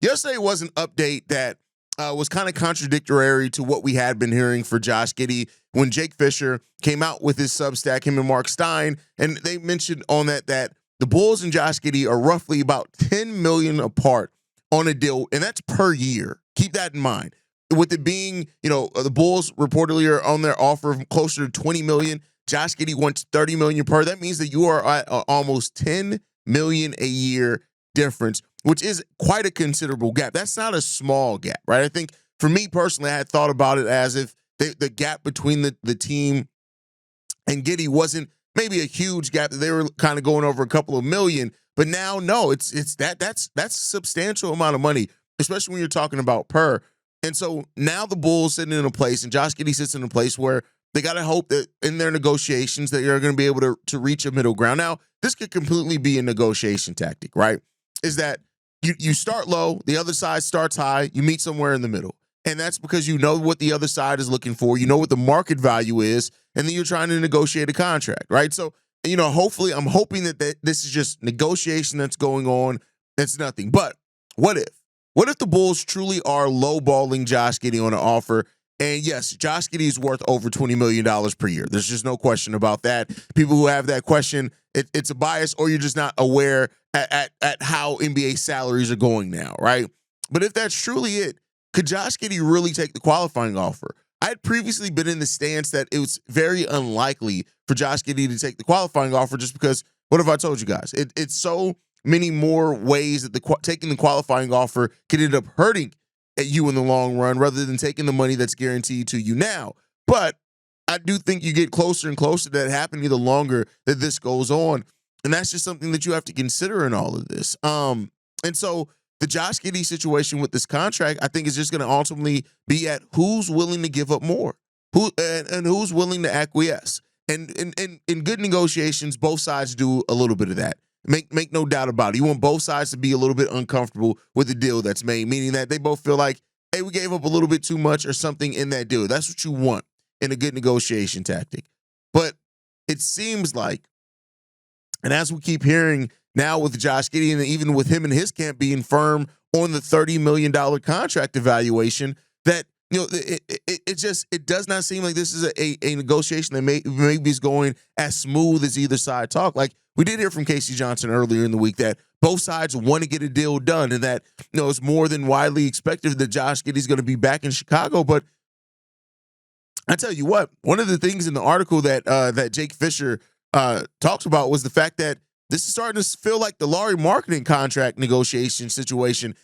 Yesterday was an update that was kind of contradictory to what we had been hearing for Josh Giddey when Jake Fisher came out with his Substack, him and Mark Stein, and they mentioned on that the Bulls and Josh Giddey are roughly about $10 million apart on a deal, and that's per year. Keep that in mind. With it being, the Bulls reportedly are on their offer of closer to $20 million. Josh Giddey wants $30 million per. That means that you are at almost $10 million a year difference, which is quite a considerable gap. That's not a small gap, right? I think for me personally, I had thought about it as if the gap between the team and Giddey wasn't maybe a huge gap, that they were kind of going over a couple of million. But now, no, that's a substantial amount of money, especially when you're talking about per. And so now the Bulls sitting in a place, and Josh Giddey sits in a place where they got to hope that in their negotiations that you're going to be able to reach a middle ground. Now, this could completely be a negotiation tactic, right? Is that you start low, the other side starts high, you meet somewhere in the middle. And that's because you know what the other side is looking for, you know what the market value is, and then you're trying to negotiate a contract, right? So, hopefully, I'm hoping that this is just negotiation that's going on. It's nothing. But what if? What if the Bulls truly are lowballing Josh Giddey on an offer? And yes, Josh Giddey is worth over $20 million per year. There's just no question about that. People who have that question, it's a bias, or you're just not aware at how NBA salaries are going now, right? But if that's truly it, could Josh Giddey really take the qualifying offer? I had previously been in the stance that it was very unlikely for Josh Giddey to take the qualifying offer, just because, what have I told you guys? It's so many more ways that taking the qualifying offer could end up hurting at you in the long run, rather than taking the money that's guaranteed to you now. But I do think you get closer and closer to that happening the longer that this goes on. And that's just something that you have to consider in all of this. And so the Josh Giddey situation with this contract, I think, is just going to ultimately be at who's willing to give up more, and who's willing to acquiesce. And in good negotiations, both sides do a little bit of that. Make no doubt about it. You want both sides to be a little bit uncomfortable with the deal that's made, meaning that they both feel like, hey, we gave up a little bit too much or something in that deal. That's what you want in a good negotiation tactic. But it seems like, and as we keep hearing now with Josh Giddey, and even with him and his camp being firm on the $30 million contract evaluation, that it does not seem like this is a negotiation that maybe is going as smooth as either side talk. Like, we did hear from Casey Johnson earlier in the week that both sides want to get a deal done, and that it's more than widely expected that Josh Giddey's going to be back in Chicago. But I tell you what, one of the things in the article that Jake Fisher talks about was the fact that this is starting to feel like the Larry Marketing contract negotiation situation.